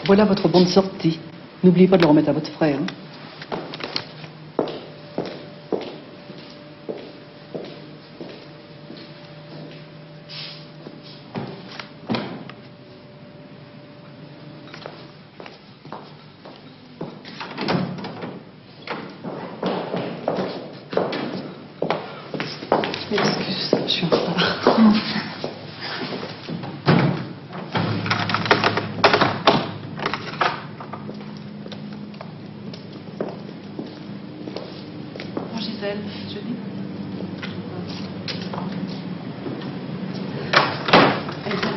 Voilà votre bon de sortie. N'oubliez pas de le remettre à votre frère. Hein. Excuse, je suis en retard. Bon, Gisèle, je dis. Allez, viens.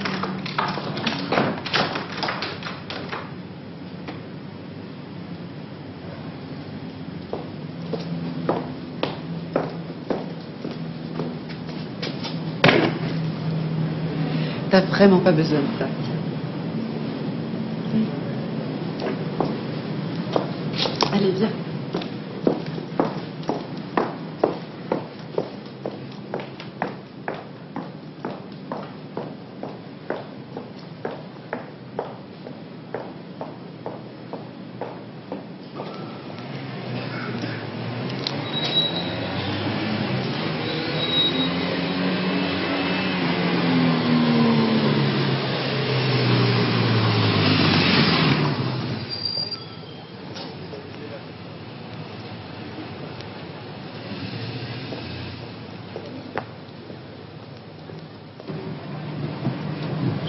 T'as vraiment pas besoin de ça. Allez, viens.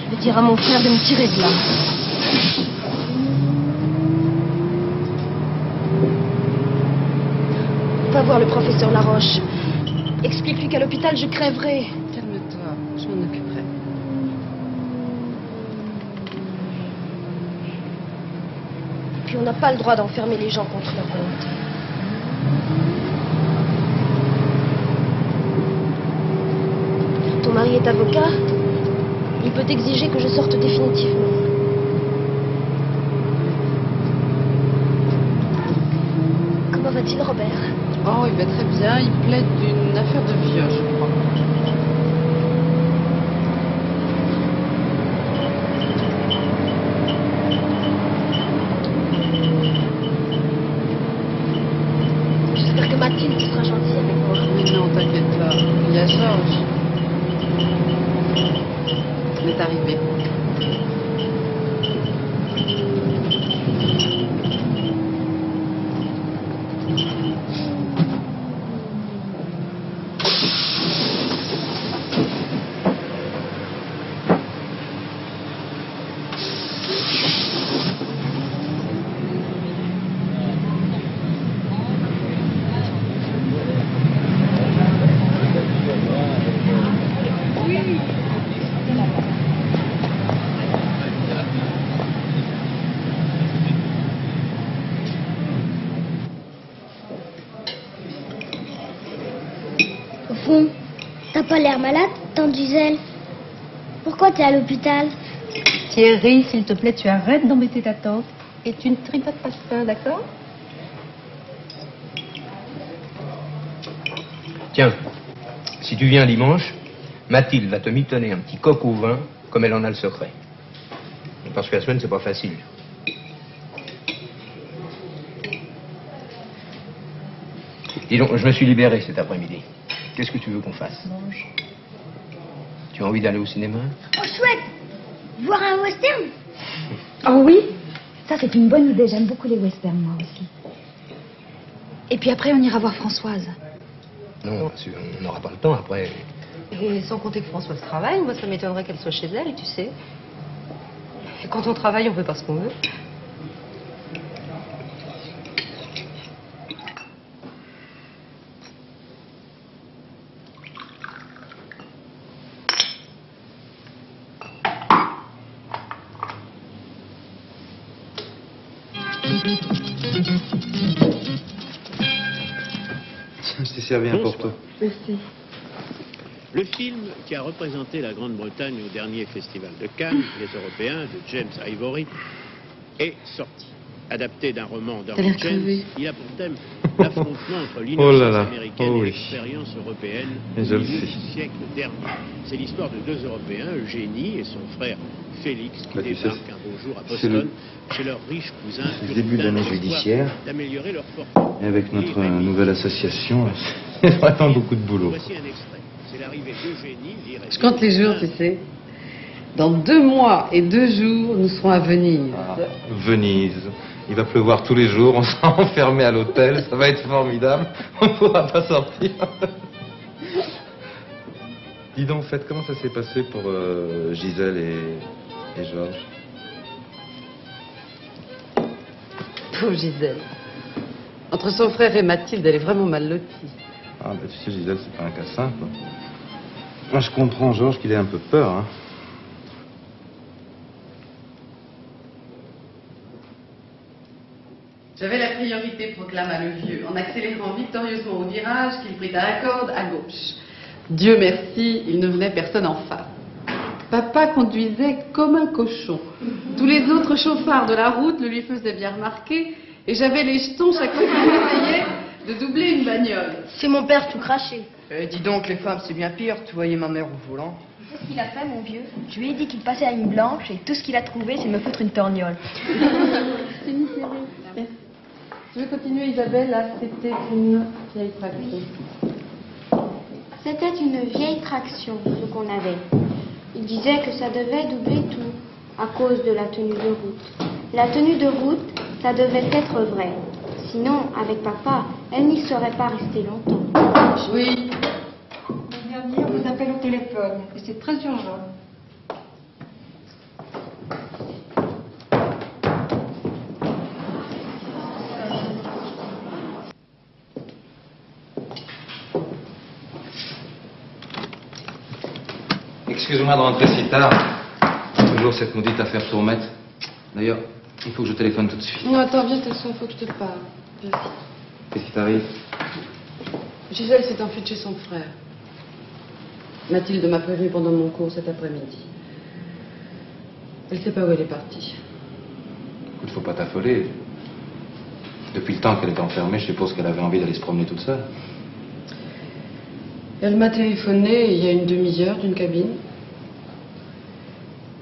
Je vais dire à mon frère de me tirer de là. Va voir le professeur Laroche. Explique-lui qu'à l'hôpital, je crèverai. Calme-toi, je m'en occuperai. Puis on n'a pas le droit d'enfermer les gens contre leur volonté. Ton mari est avocat. Il peut exiger que je sorte définitivement. Comment va-t-il, Robert? Oh, il va très bien. Il plaide d'une affaire de viol, je crois. J'espère que Mathilde sera gentille avec moi. Mais non, t'inquiète pas. Il y a Georges. Il est arrivé. Au fond, t'as pas l'air malade, tante Gisèle. Pourquoi t'es à l'hôpital? Thierry, s'il te plaît, tu arrêtes d'embêter ta tante et tu ne tripotes pas ça, d'accord? Tiens, si tu viens dimanche, Mathilde va te mitonner un petit coq au vin comme elle en a le secret. Parce que la semaine, c'est pas facile. Dis donc, je me suis libéré cet après-midi. Qu'est-ce que tu veux qu'on fasse? Mange. Tu as envie d'aller au cinéma? Oh, chouette! Voir un western? Oh oui, ça c'est une bonne idée, j'aime beaucoup les westerns moi aussi. Et puis après on ira voir Françoise. Non, parce qu'on n'aura pas le temps après. Et sans compter que Françoise travaille, moi ça m'étonnerait qu'elle soit chez elle, tu sais. Et quand on travaille, on fait pas ce qu'on veut. Je t'ai servi un porto. Merci. Le film qui a représenté la Grande-Bretagne au dernier festival de Cannes, Les Européens, de James Ivory, est sorti. Adapté d'un roman d'Henry James, il a pour thème l'affrontement entre l'innocence américaine et l'expérience européenne au milieu du siècle dernier. C'est l'histoire de deux Européens, Eugénie et son frère Félix, qui Bah, tu sais, débarque un beau jour à Boston chez leur riche cousin. C'est le début de l'année judiciaire. D'améliorer leur fortune. Et avec notre nouvelle association, c'est vraiment beaucoup de boulot. Voici un extrait. C'est l'arrivée d'Eugénie, Je compte les jours, tu sais. Dans 2 mois et 2 jours, nous serons à Venise. Ah, Venise. Il va pleuvoir tous les jours, on sera enfermé à l'hôtel, ça va être formidable, on ne pourra pas sortir. Dis donc, Fête, comment ça s'est passé pour Gisèle et Georges? Pauvre Gisèle. Entre son frère et Mathilde, elle est vraiment mal lotie. Ah, bah, tu sais, Gisèle, c'est pas un cas simple. Moi, je comprends Georges qu'il ait un peu peur, hein. J'avais la priorité, proclama le vieux, en accélérant victorieusement au virage qu'il prit à la corde à gauche. Dieu merci, il ne venait personne en face. Papa conduisait comme un cochon. Tous les autres chauffards de la route le lui faisaient bien remarquer, et j'avais les jetons chaque fois qu'il essayait de doubler une bagnole. C'est mon père tout craché. Dis donc, les femmes, c'est bien pire. Tu voyais ma mère au volant. Qu'est-ce qu'il a fait, mon vieux? Je lui ai dit qu'il passait à une blanche et tout ce qu'il a trouvé, c'est de me foutre une torgnole. Tu veux continuer, Isabelle? Là, c'était une vieille traction. C'était une vieille traction, ce qu'on avait. Il disait que ça devait doubler tout, à cause de la tenue de route. La tenue de route, ça devait être vrai. Sinon, avec papa, elle n'y serait pas restée longtemps. Oui. Le dernier vous appelle au téléphone, et c'est très urgent. Excuse-moi de rentrer si tard. Toujours cette maudite affaire Tourmette. D'ailleurs, il faut que je téléphone tout de suite. Non, attends, viens t'asseoir, il faut que je te parle. Viens. Qu'est-ce qui t'arrive? Gisèle s'est enfuie de chez son frère. Mathilde m'a prévenu pendant mon cours cet après-midi. Elle ne sait pas où elle est partie. Écoute, faut pas t'affoler. Depuis le temps qu'elle est enfermée, je suppose qu'elle avait envie d'aller se promener toute seule. Elle m'a téléphoné il y a une demi-heure d'une cabine.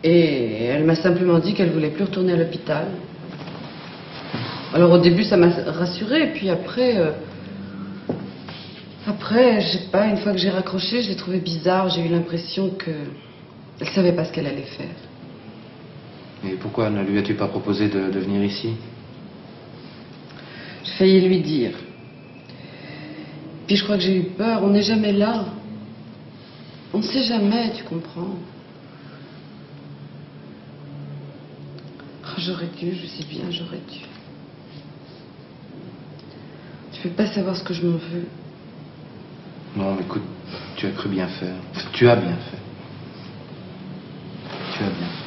Et elle m'a simplement dit qu'elle voulait plus retourner à l'hôpital. Alors au début ça m'a rassurée, et puis après, je sais pas, une fois que j'ai raccroché, je l'ai trouvée bizarre, j'ai eu l'impression qu'elle savait pas ce qu'elle allait faire. Et pourquoi ne lui as-tu pas proposé de venir ici? J'ai failli lui dire. Puis je crois que j'ai eu peur, on n'est jamais là. On ne sait jamais, tu comprends. Oh, j'aurais dû, je sais bien, j'aurais dû. Tu peux pas savoir ce que je m'en veux. Non, mais écoute, tu as cru bien faire. Tu as bien fait. Tu as bien fait.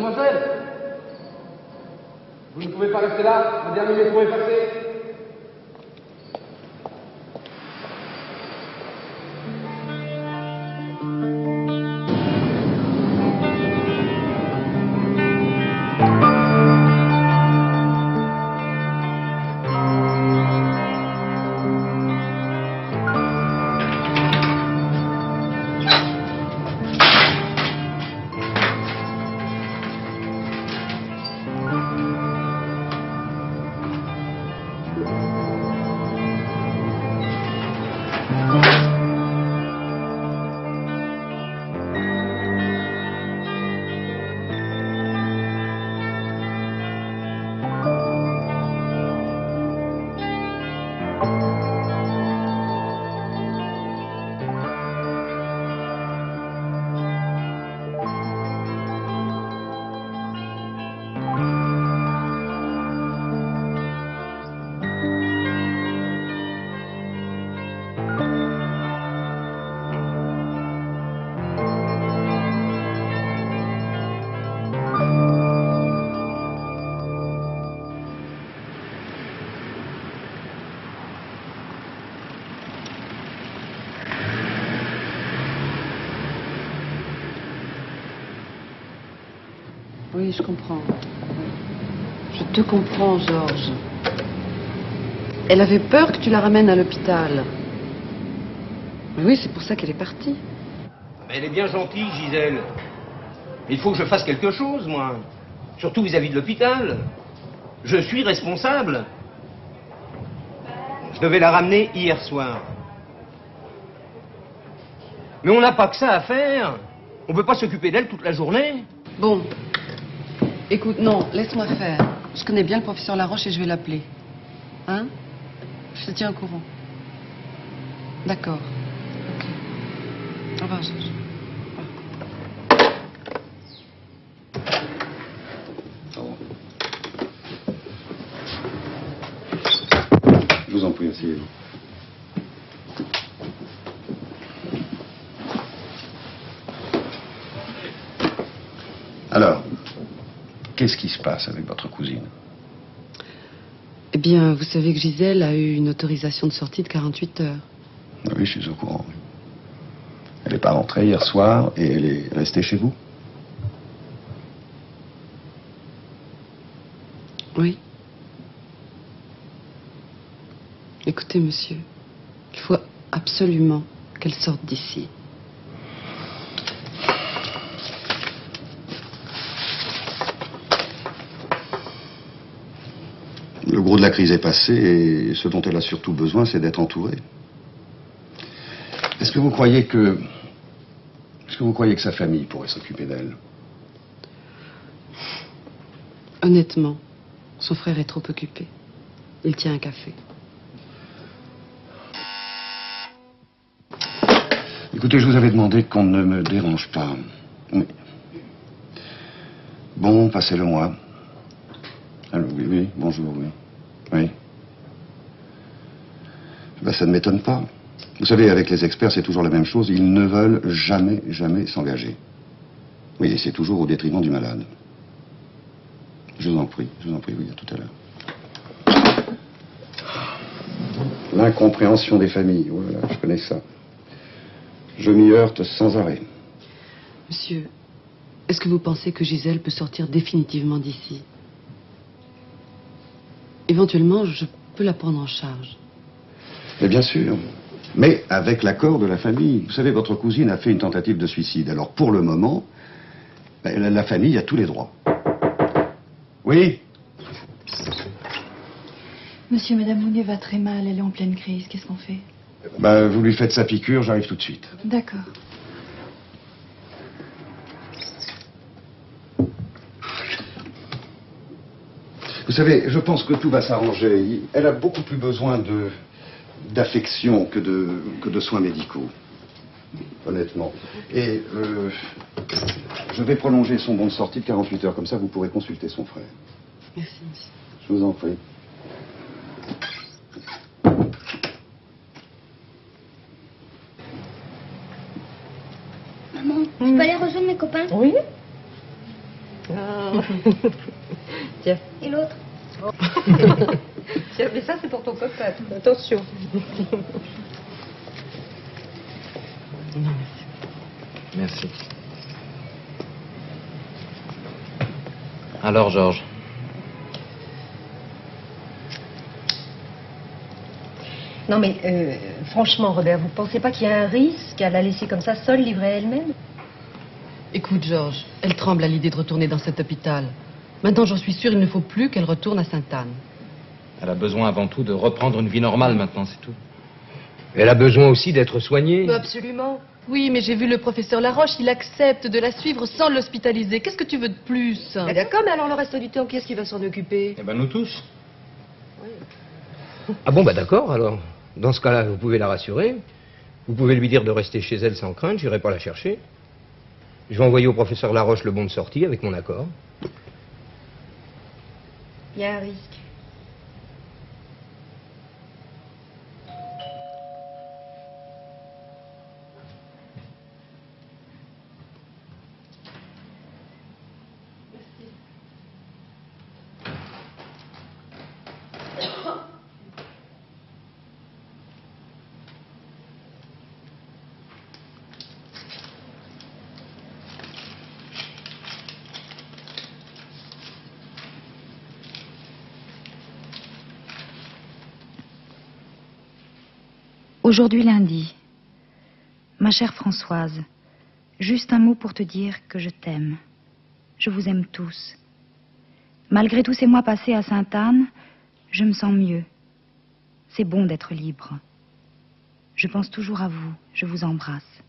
Mademoiselle, vous ne pouvez pas rester là, le dernier métro est passé. Oui, je comprends. Je te comprends, Georges. Elle avait peur que tu la ramènes à l'hôpital. Mais oui, c'est pour ça qu'elle est partie. Mais elle est bien gentille, Gisèle. Il faut que je fasse quelque chose, moi. Surtout vis-à-vis de l'hôpital. Je suis responsable. Je devais la ramener hier soir. Mais on n'a pas que ça à faire. On ne peut pas s'occuper d'elle toute la journée. Bon. Écoute, non, laisse-moi faire. Je connais bien le professeur Laroche et je vais l'appeler. Hein? Je te tiens au courant. D'accord. Ok. Au revoir, Georges. Je vous en prie, asseyez-vous. Alors, qu'est-ce qui se passe avec votre cousine? Eh bien, vous savez que Gisèle a eu une autorisation de sortie de 48 heures. Oui, je suis au courant. Elle n'est pas rentrée hier soir et elle est restée chez vous? Oui. Écoutez, monsieur, il faut absolument qu'elle sorte d'ici. Le gros de la crise est passé et ce dont elle a surtout besoin, c'est d'être entourée. Est-ce que vous croyez que sa famille pourrait s'occuper d'elle? Honnêtement, son frère est trop occupé. Il tient un café. Écoutez, je vous avais demandé qu'on ne me dérange pas. Oui. Bon, passez-le-moi. Allô, oui, oui, bonjour, oui. Oui. Ben, ça ne m'étonne pas. Vous savez, avec les experts, c'est toujours la même chose. Ils ne veulent jamais, jamais s'engager. Oui, et c'est toujours au détriment du malade. Je vous en prie, oui, à tout à l'heure. L'incompréhension des familles, voilà, je connais ça. Je m'y heurte sans arrêt. Monsieur, est-ce que vous pensez que Gisèle peut sortir définitivement d'ici? Éventuellement, je peux la prendre en charge. Mais bien sûr. Mais avec l'accord de la famille. Vous savez, votre cousine a fait une tentative de suicide. Alors, pour le moment, la famille a tous les droits. Oui? Monsieur, Madame Mounier va très mal. Elle est en pleine crise. Qu'est-ce qu'on fait? Vous lui faites sa piqûre, j'arrive tout de suite. D'accord. Vous savez, je pense que tout va s'arranger. Elle a beaucoup plus besoin d'affection que de soins médicaux. Honnêtement. Et je vais prolonger son bon de sortie de 48 heures. Comme ça, vous pourrez consulter son frère. Merci, monsieur. Je vous en prie. Maman, je peux aller rejoindre mes copains? Oui. Ah, Tiens. Et l'autre? Tiens, mais ça, c'est pour ton copain. Attention. Non, merci. Merci. Alors, Georges? Non, mais franchement, Robert, vous pensez pas qu'il y a un risque à la laisser comme ça, seule, livrée à elle-même? Écoute, Georges, elle tremble à l'idée de retourner dans cet hôpital. Maintenant, j'en suis sûre, il ne faut plus qu'elle retourne à Sainte-Anne. Elle a besoin avant tout de reprendre une vie normale maintenant, c'est tout. Elle a besoin aussi d'être soignée. Absolument. Oui, mais j'ai vu le professeur Laroche, il accepte de la suivre sans l'hospitaliser. Qu'est-ce que tu veux de plus? Eh d'accord, mais alors le reste du temps, qui est-ce qui va s'en occuper? Eh ben nous tous. Ah bon, bah d'accord, alors. Dans ce cas-là, vous pouvez la rassurer. Vous pouvez lui dire de rester chez elle sans crainte, j'irai pas la chercher. Je vais envoyer au professeur Laroche le bon de sortie avec mon accord. Il y a un risque. Aujourd'hui lundi. Ma chère Françoise, juste un mot pour te dire que je t'aime. Je vous aime tous. Malgré tous ces mois passés à Sainte-Anne, je me sens mieux. C'est bon d'être libre. Je pense toujours à vous. Je vous embrasse.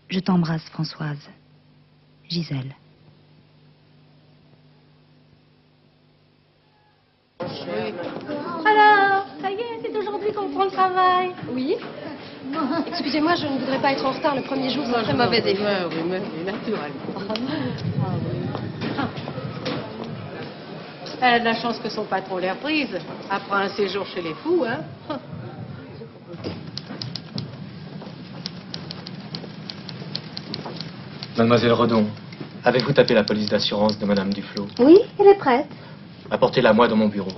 Je t'embrasse, Françoise. Gisèle. Alors, ça y est, c'est aujourd'hui qu'on prend le travail. Oui. Excusez-moi, je ne voudrais pas être en retard. Le premier jour, c'est un très mauvais effet. Oui, mais naturellement. Elle a de la chance que son patron l'ait reprise, après un séjour chez les fous, hein. Mademoiselle Redon, avez-vous tapé la police d'assurance de Madame Duflot? Oui, elle est prête. Apportez-la moi dans mon bureau.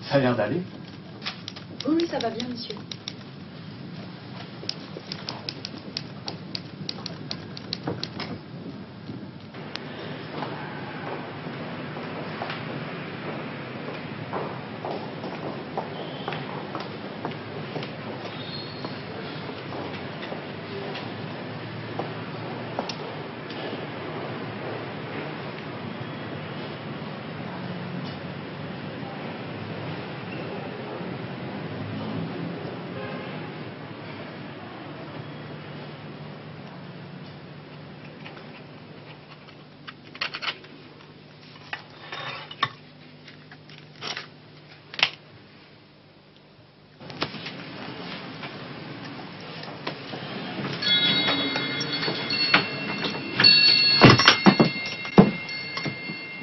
Ça a l'air d'aller. Oui, ça va bien, monsieur.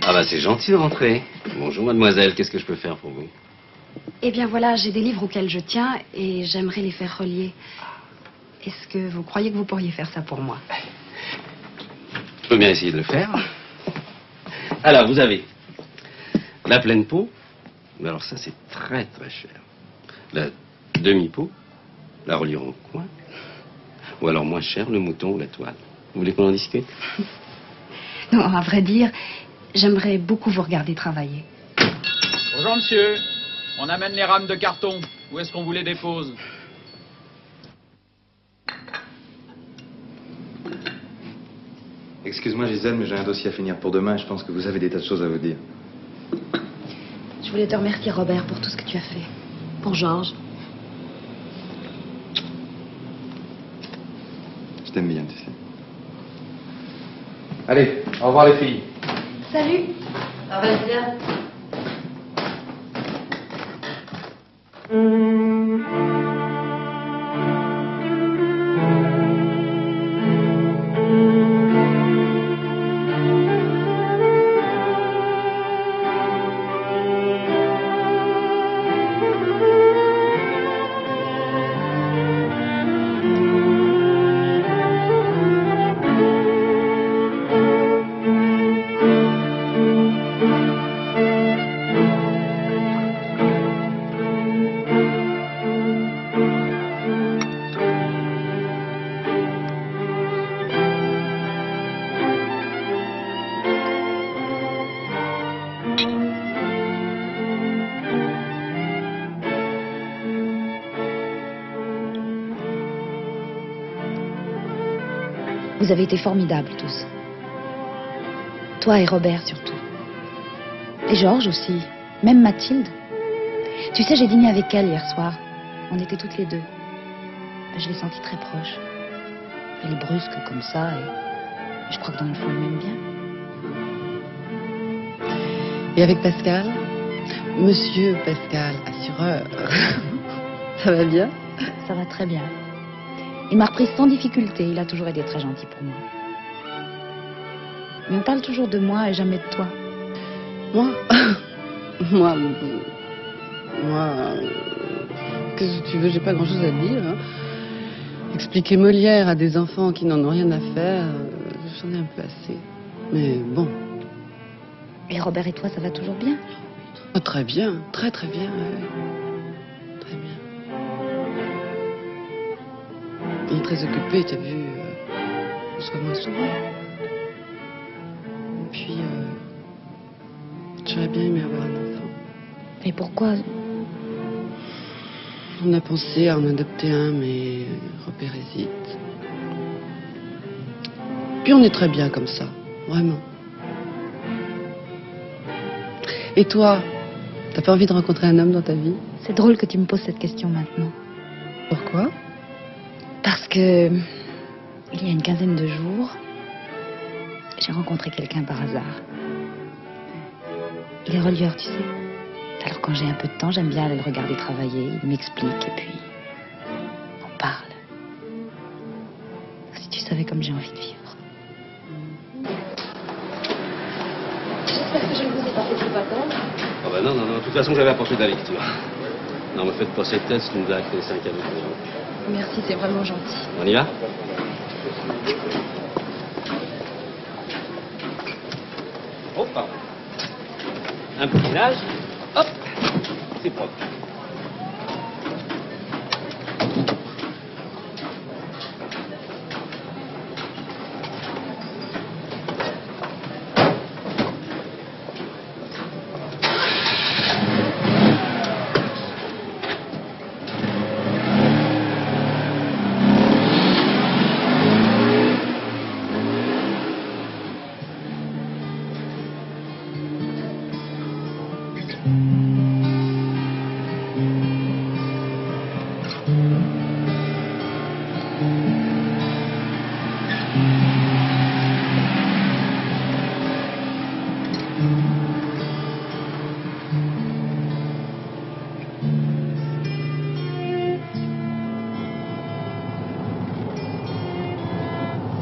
Ah bah c'est gentil de rentrer. Bonjour mademoiselle, qu'est-ce que je peux faire pour vous? Eh bien voilà, j'ai des livres auxquels je tiens et j'aimerais les faire relier. Est-ce que vous croyez que vous pourriez faire ça pour moi? Je peux bien essayer de le faire. Alors vous avez la pleine peau, mais alors ça c'est très très cher. La demi-peau, la reliure en coin, ou alors moins cher, le mouton ou la toile. Vous voulez qu'on en discute? Non, à vrai dire, j'aimerais beaucoup vous regarder travailler. Bonjour monsieur, on amène les rames de carton. Où est-ce qu'on vous les dépose? Excuse-moi Gisèle, mais j'ai un dossier à finir pour demain et je pense que vous avez des tas de choses à vous dire. Je voulais te remercier, Robert, pour tout ce que tu as fait. Pour Georges. Je t'aime bien, tu sais. Allez, au revoir les filles. Salut. Ça va bien. Vous avez été formidables tous. Toi et Robert surtout. Et Georges aussi. Même Mathilde. Tu sais, j'ai dîné avec elle hier soir. On était toutes les deux. Je l'ai sentie très proche. Elle est brusque comme ça et je crois que dans le fond, elle m'aime bien. Et avec Pascal? Monsieur Pascal, assureur. Ça va bien? Ça va très bien. Il m'a reprise sans difficulté. Il a toujours été très gentil pour moi. Mais on parle toujours de moi et jamais de toi. Moi? Moi, qu'est-ce que tu veux? J'ai pas grand-chose à dire. Hein. Expliquer Molière à des enfants qui n'en ont rien à faire, j'en ai un peu assez. Mais bon. Et Robert et toi, ça va toujours bien? Oh, très bien, très très bien. Très bien. Il est très occupé, t'as vu. On se voit moins souvent. Et puis, j'aurais bien aimé avoir un enfant. Et pourquoi? On a pensé à en adopter un, mais Robert hésite. Puis on est très bien comme ça, vraiment. Et toi, t'as pas envie de rencontrer un homme dans ta vie? C'est drôle que tu me poses cette question maintenant. Pourquoi? Parce que il y a une quinzaine de jours, j'ai rencontré quelqu'un par hasard. Il est relieur, tu sais. Alors quand j'ai un peu de temps, j'aime bien aller le regarder travailler. Il m'explique et puis on parle. Si tu savais comme j'ai envie de vivre. J'espère que je ne vous ai pas fait trop attendre. Ah bah non, de toute façon j'avais apporté de la lecture. Non, me faites pas cette tête, tu nous as fait 5 cadeaux. Merci, c'est vraiment gentil. On y va? Oh, pardon. Un peu de ménage. Hop, c'est propre.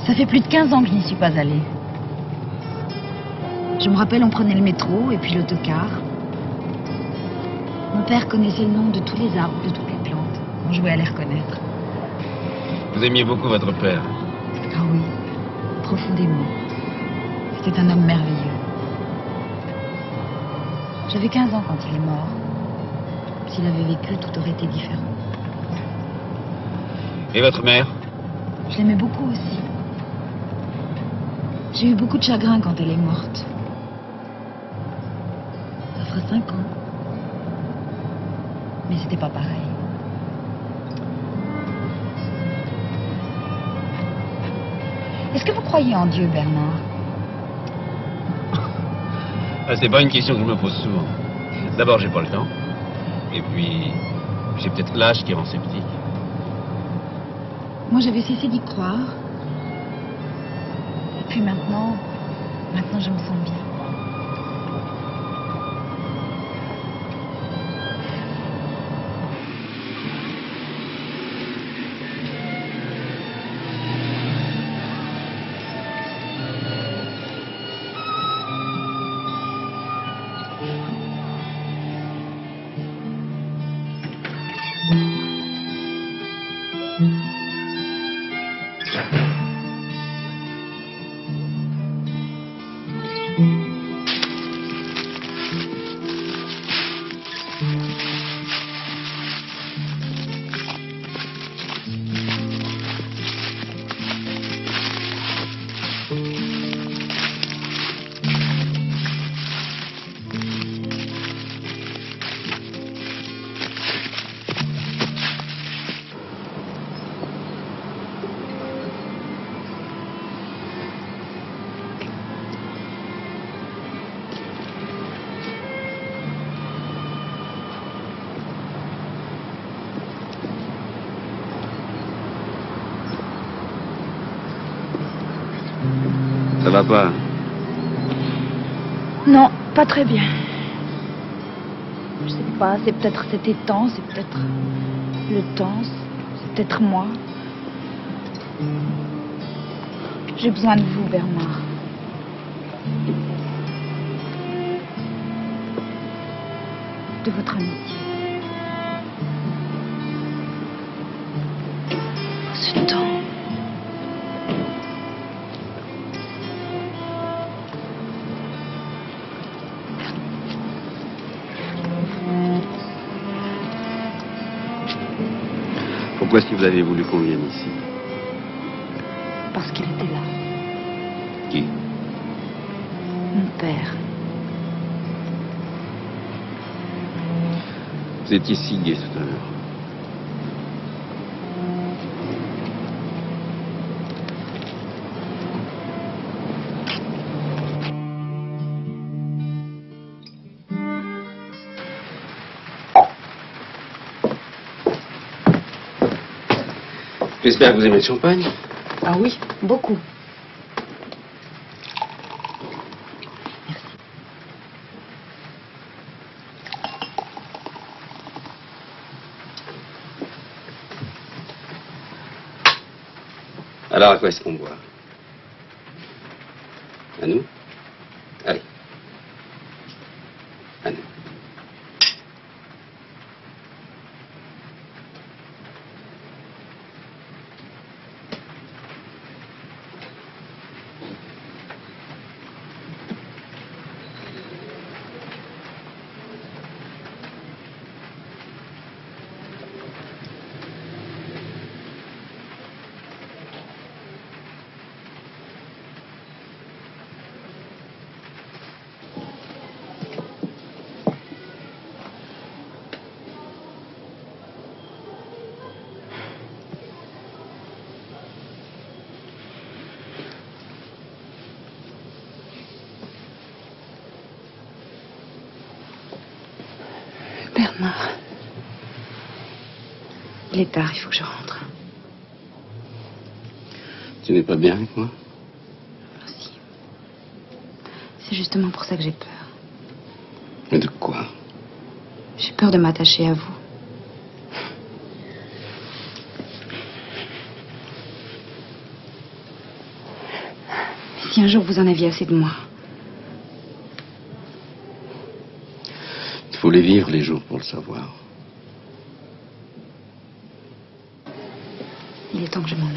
Ça fait plus de 15 ans que je n'y suis pas allée. Je me rappelle, on prenait le métro et puis l'autocar. Mon père connaissait le nom de tous les arbres, de toutes les plantes. On jouait à les reconnaître. Vous aimiez beaucoup votre père? Ah oui, profondément. C'était un homme merveilleux. J'avais 15 ans quand il est mort. S'il avait vécu, tout aurait été différent. Et votre mère? Je l'aimais beaucoup aussi. J'ai eu beaucoup de chagrin quand elle est morte. Ça fera 5 ans. Mais c'était pas pareil. Est-ce que vous croyez en Dieu, Bernard? Ah, c'est pas une question que je me pose souvent. D'abord, j'ai pas le temps. Et puis, j'ai peut-être l'âge qui rend sceptique. Moi, j'avais cessé d'y croire. Et puis maintenant je me sens bien. va pas? Non, pas très bien. Je sais pas, c'est peut-être cet étang, c'est peut-être le temps, c'est peut-être moi. J'ai besoin de vous, Bernard. De votre amitié. Ce temps. Pourquoi est-ce que vous avez voulu qu'on vienne ici? Parce qu'il était là. Qui? Mon père. Vous étiez si gai tout à l'heure. J'espère que vous aimez le champagne. Ah oui, beaucoup. Alors, à quoi est-ce qu'on boit? À nous? Allez. À nous. Bernard. Il est tard, il faut que je rentre. Tu n'es pas bien avec moi? Si. C'est justement pour ça que j'ai peur. Mais de quoi? J'ai peur de m'attacher à vous. Mais si un jour vous en aviez assez de moi. Il faut les vivre, les jours, pour le savoir. Il est temps que je m'en aille.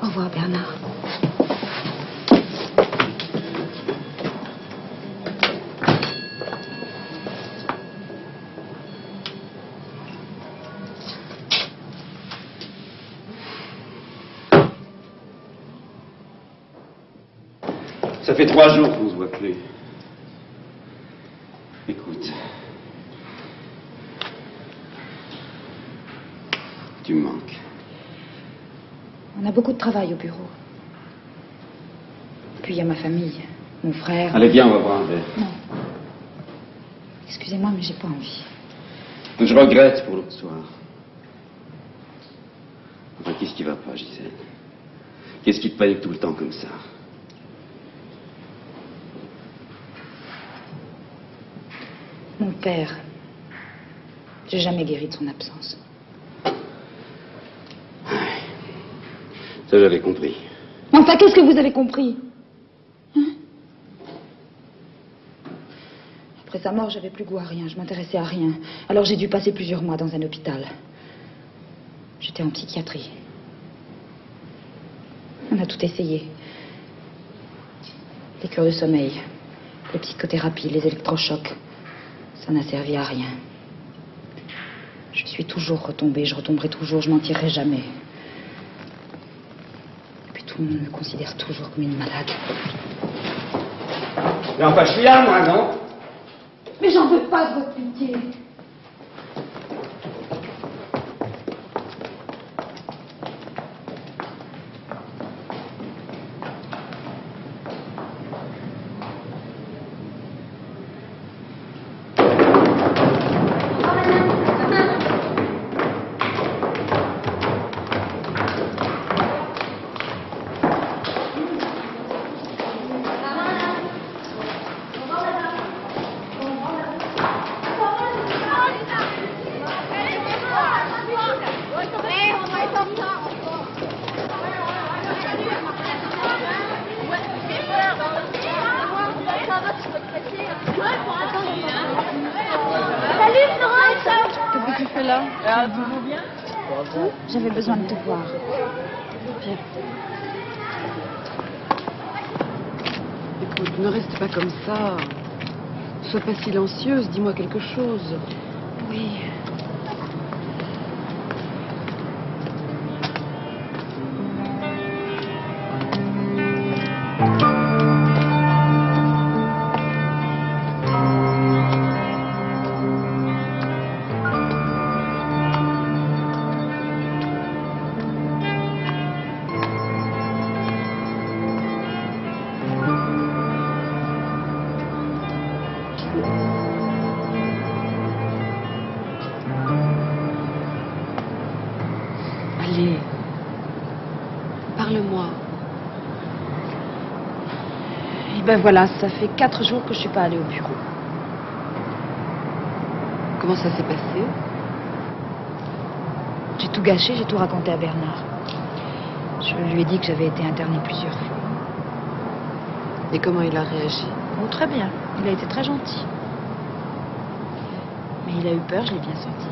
Au revoir, Bernard. Ça fait 3 jours qu'on ne se voit plus. Écoute. Tu me manques. On a beaucoup de travail au bureau. Puis il y a ma famille, mon frère. Allez, viens, on va boire un verre. Non. Excusez-moi, mais j'ai pas envie. Je regrette pour l'autre soir. Enfin, qu'est-ce qui va pas, Gisèle? Qu'est-ce qui te panique tout le temps comme ça? Mon père. J'ai jamais guéri de son absence. Ça, j'avais compris. Enfin, qu'est-ce que vous avez compris? Hein? Après sa mort, j'avais plus goût à rien. Je m'intéressais à rien. Alors j'ai dû passer plusieurs mois dans un hôpital. J'étais en psychiatrie. On a tout essayé. Les cures de sommeil, les psychothérapies, les électrochocs. Ça n'a servi à rien. Je suis toujours retombée, je retomberai toujours, je m'en tirerai jamais. Et puis tout le monde me considère toujours comme une malade. Mais enfin, je suis là, moi, non? Mais j'en veux pas de votre pitié. rentré là? Toujours bien? J'avais besoin de te voir. Viens. Écoute, ne reste pas comme ça. Sois pas silencieuse, dis-moi quelque chose. Oui. Allez, parle-moi. Et ben voilà, ça fait 4 jours que je suis pas allée au bureau. Comment ça s'est passé? J'ai tout gâché, j'ai tout raconté à Bernard. Je lui ai dit que j'avais été internée plusieurs fois. Et comment il a réagi? Oh, très bien, il a été très gentil. Mais il a eu peur, je l'ai bien senti.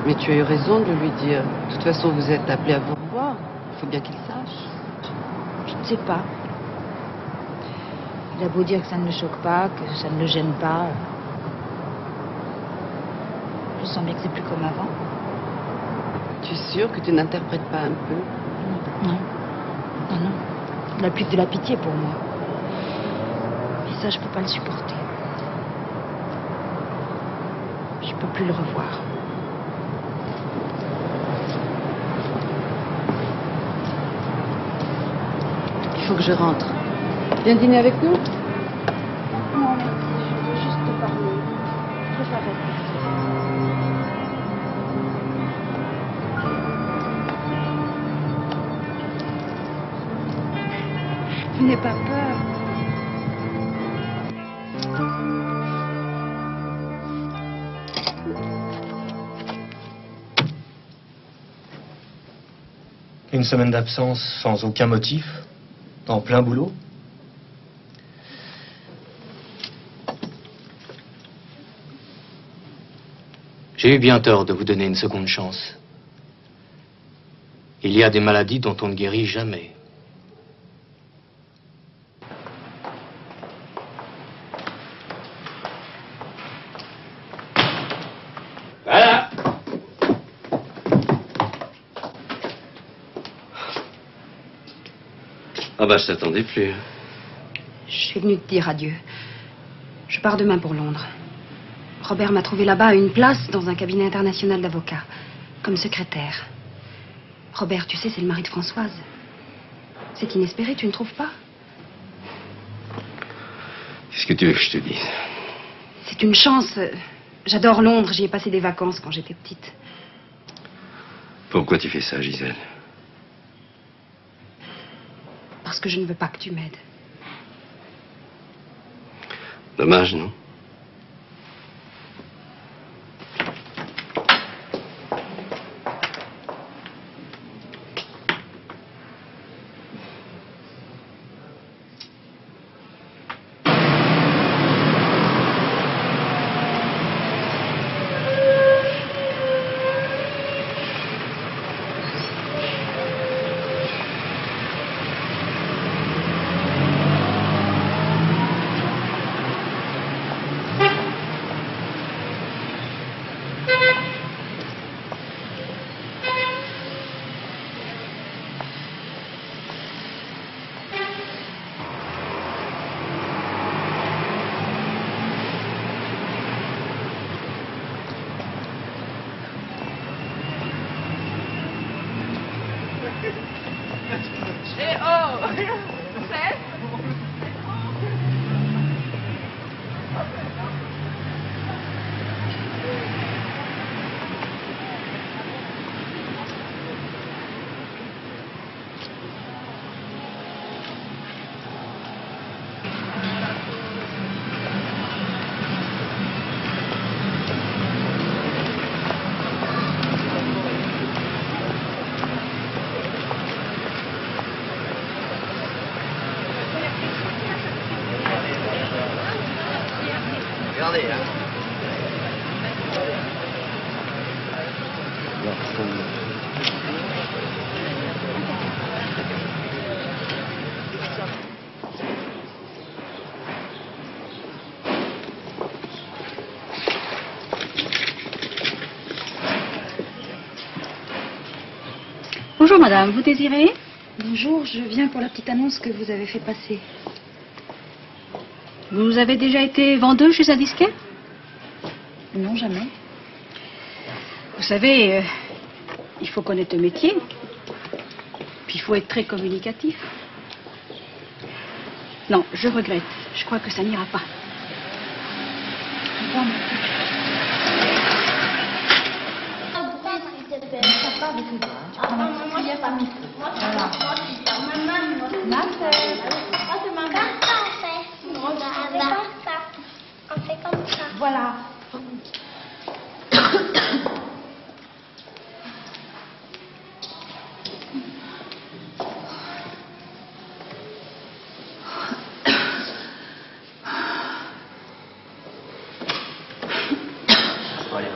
Mais tu as eu raison de lui dire. De toute façon, vous êtes appelés à vous revoir. Il faut bien qu'il sache. Je ne sais pas. Il a beau dire que ça ne le choque pas, que ça ne le gêne pas. Je sens bien que c'est plus comme avant. Tu es sûre que tu n'interprètes pas un peu? Non. Non, non. Il n'a plus que de la pitié pour moi. Et ça, je peux pas le supporter. Je peux plus le revoir. Il faut que je rentre. Viens dîner avec nous? Non, merci. Je veux juste te parler. Je préfère rester. N'aie pas peur. Une semaine d'absence sans aucun motif, en plein boulot. J'ai eu bien tort de vous donner une seconde chance. Il y a des maladies dont on ne guérit jamais. Voilà. Ah bah je t'attendais plus. Je suis venue te dire adieu. Je pars demain pour Londres. Robert m'a trouvé là-bas une place dans un cabinet international d'avocats, comme secrétaire. Robert, tu sais, c'est le mari de Françoise. C'est inespéré, tu ne trouves pas? Qu'est-ce que tu veux que je te dise? C'est une chance. J'adore Londres, j'y ai passé des vacances quand j'étais petite. Pourquoi tu fais ça, Gisèle? Parce que je ne veux pas que tu m'aides. Dommage, non? Eh oh! C'est? Regardez, hein. Bonjour madame, vous désirez? Bonjour, je viens pour la petite annonce que vous avez fait passer. Vous avez déjà été vendeuse chez un disquaire? Non, jamais. Vous savez, il faut connaître le métier. Puis il faut être très communicatif. Non, je regrette. Je crois que ça n'ira pas. Au revoir. On fait comme ça. Voilà.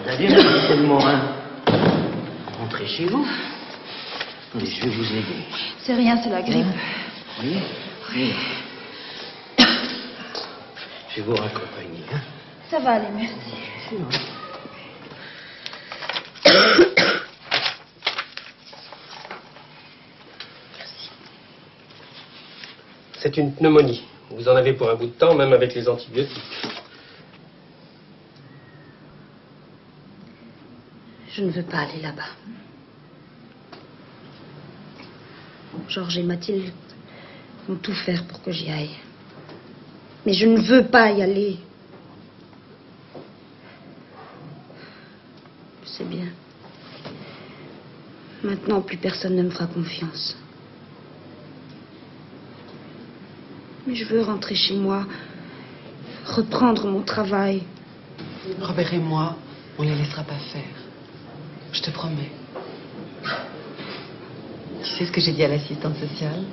D'ailleurs, Mademoiselle Morin, rentrez chez vous. Attendez, je vais vous aider. C'est rien, c'est la grippe. Oui, oui. Je vais vous raccompagner. Hein. Ça va aller, merci. C'est une pneumonie. Vous en avez pour un bout de temps, même avec les antibiotiques. Je ne veux pas aller là-bas. Georges et Mathilde vont tout faire pour que j'y aille. Mais je ne veux pas y aller. C'est bien. Maintenant, plus personne ne me fera confiance. Mais je veux rentrer chez moi, reprendre mon travail. Robert et moi, on ne les laissera pas faire. Je te promets. Tu sais ce que j'ai dit à l'assistante sociale?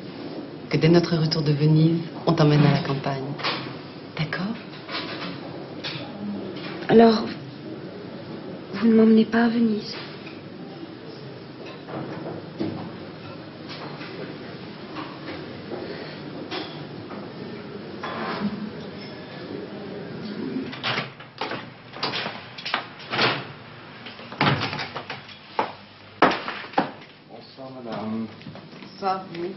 Que dès notre retour de Venise, on t'emmène à la campagne. D'accord? Alors, vous ne m'emmenez pas à Venise? Bonsoir, madame. Ça, oui.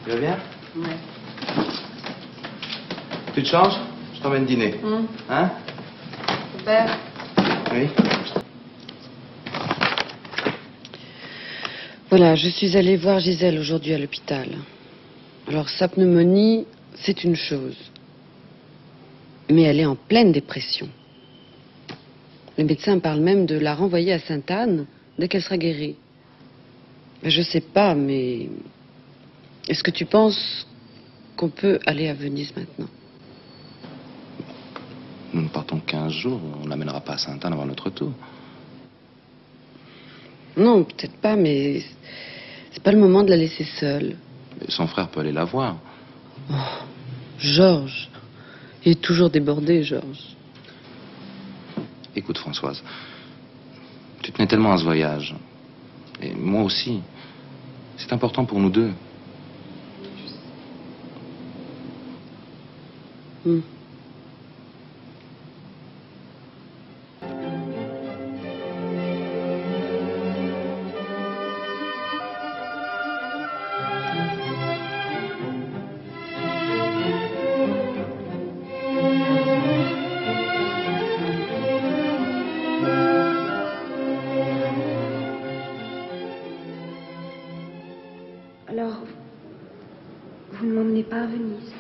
Tu vas bien? Ouais. Tu te changes? Je t'emmène dîner. Hein? Super. Oui. Voilà, je suis allée voir Gisèle aujourd'hui à l'hôpital. Alors, sa pneumonie, c'est une chose. Mais elle est en pleine dépression. Les médecins parlent même de la renvoyer à Sainte-Anne dès qu'elle sera guérie. Je sais pas, mais... Est-ce que tu penses qu'on peut aller à Venise maintenant? Nous ne partons que 15 jours. On n'amènera pas à Sainte-Anne avant notre tour. Non, peut-être pas, mais... C'est pas le moment de la laisser seule. Et son frère peut aller la voir. Oh, Georges. Il est toujours débordé, Georges. Écoute, Françoise. Tu tenais tellement à ce voyage. Et moi aussi. C'est important pour nous deux. Alors, vous ne m'emmenez pas à Venise?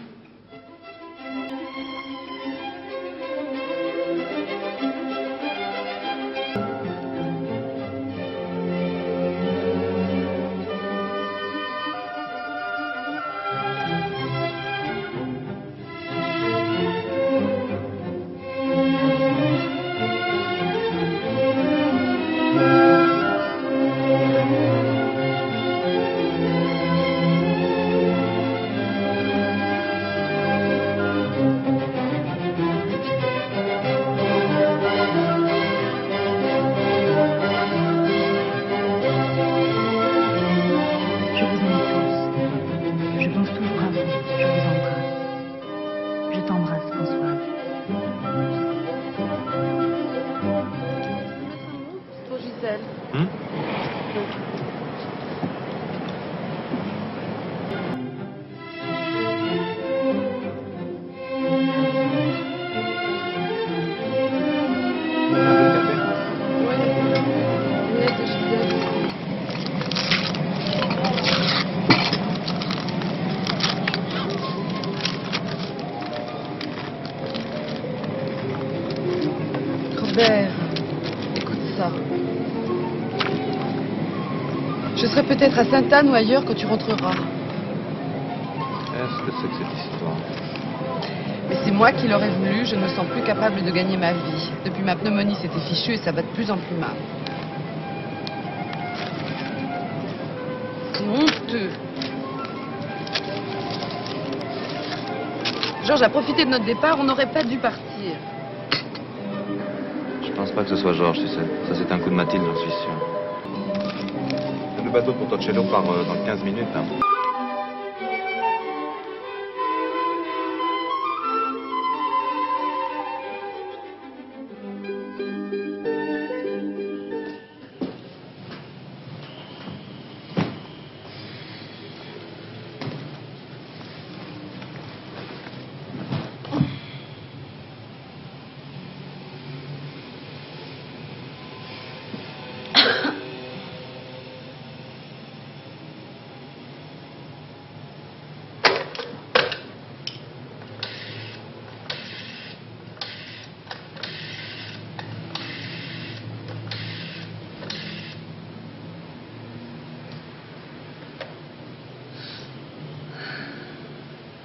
Robert, écoute ça. Je serai peut-être à Sainte-Anne ou ailleurs quand tu rentreras. Qu'est-ce que c'est que cette histoire? Mais c'est moi qui l'aurais voulu, je ne me sens plus capable de gagner ma vie. Depuis ma pneumonie, c'était fichu et ça va de plus en plus mal. C'est honteux. Georges a profité de notre départ, on n'aurait pas dû partir. Je pense pas que ce soit Georges, tu sais. Ça, c'est un coup de Mathilde, j'en suis sûr. Le bateau pour Torcello part dans 15 minutes. Hein.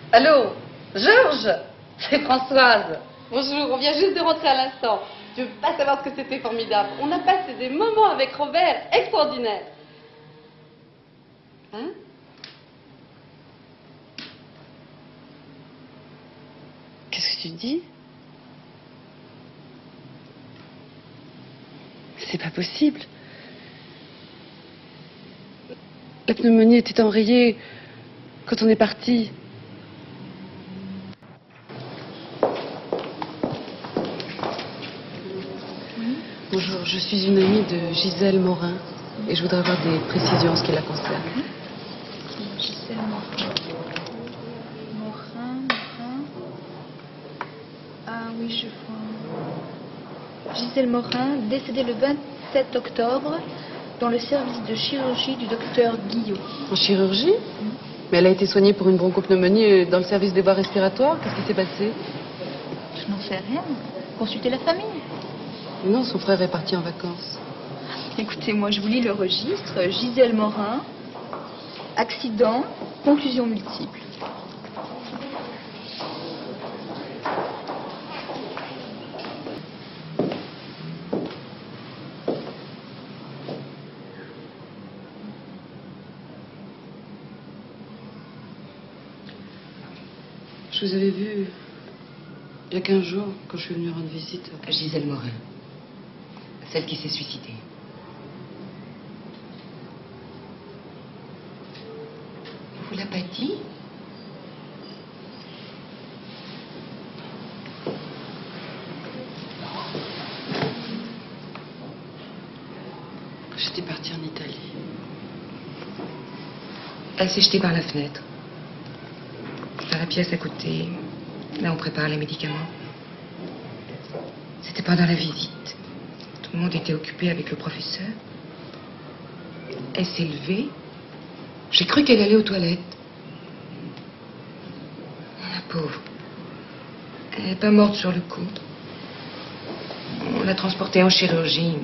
Allô, Georges? C'est Françoise. Bonjour, on vient juste de rentrer à l'instant. Tu veux pas savoir ce que c'était formidable. On a passé des moments avec Robert extraordinaires. Hein? Qu'est-ce que tu dis? C'est pas possible. La pneumonie était enrayée quand on est parti. Bonjour, je suis une amie de Gisèle Morin et je voudrais avoir des précisions en ce qui la concerne. Gisèle Morin. Morin. Ah oui, je vois. Gisèle Morin, décédée le 27 octobre dans le service de chirurgie du docteur Guillot. En chirurgie? Mais elle a été soignée pour une bronchopneumonie dans le service des voies respiratoires. Qu'est-ce qui s'est passé? Je n'en sais rien. Consultez la famille. Non, son frère est parti en vacances. Écoutez, moi je vous lis le registre. Gisèle Morin, accident, conclusion multiple. Je vous avais vu il y a 15 jours quand je suis venue rendre visite. Gisèle Morin. Celle qui s'est suicidée. Vous l'a pas dit? J'étais partie en Italie. Elle s'est jetée par la fenêtre. Dans la pièce à côté, là on prépare les médicaments. C'était pendant la visite. Tout le monde était occupé avec le professeur. Elle s'est levée. J'ai cru qu'elle allait aux toilettes. La pauvre. Elle n'est pas morte sur le coup. On l'a transportée en chirurgie.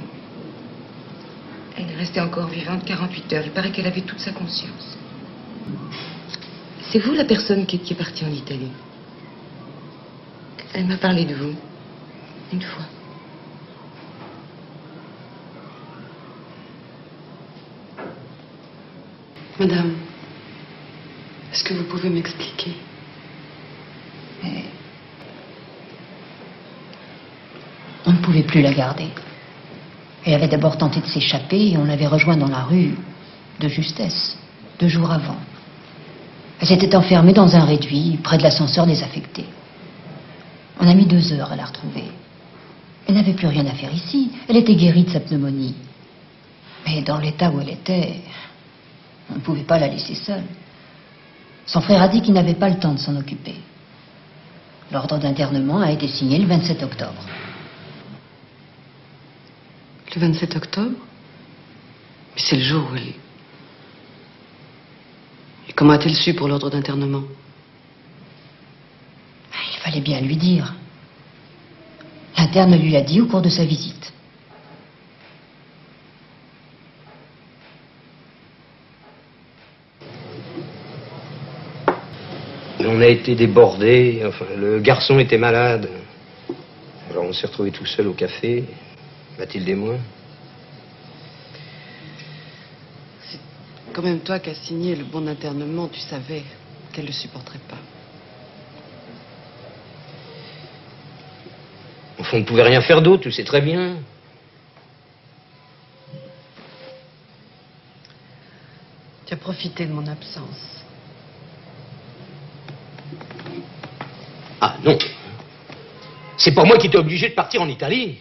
Elle est restée encore vivante 48 heures. Il paraît qu'elle avait toute sa conscience. C'est vous la personne qui est partie en Italie? Elle m'a parlé de vous. Une fois. Madame, est-ce que vous pouvez m'expliquer? On ne pouvait plus la garder. Elle avait d'abord tenté de s'échapper et on l'avait rejointe dans la rue de justesse, 2 jours avant. Elle s'était enfermée dans un réduit près de l'ascenseur désaffecté. On a mis 2 heures à la retrouver. Elle n'avait plus rien à faire ici. Elle était guérie de sa pneumonie. Mais dans l'état où elle était, on ne pouvait pas la laisser seule. Son frère a dit qu'il n'avait pas le temps de s'en occuper. L'ordre d'internement a été signé le 27 octobre. Le 27 octobre? Mais c'est le jour où elle... Et comment a-t-elle su pour l'ordre d'internement? Il fallait bien lui dire. La l'interne lui a dit au cours de sa visite. On a été débordés, enfin, le garçon était malade. Alors on s'est retrouvés tout seuls au café, Mathilde et moi. C'est quand même toi qui as signé le bon d'internement, tu savais qu'elle ne le supporterait pas. Enfin, on ne pouvait rien faire d'autre, tu sais très bien. Tu as profité de mon absence. Ah non. C'est pas moi qui t'ai obligé de partir en Italie.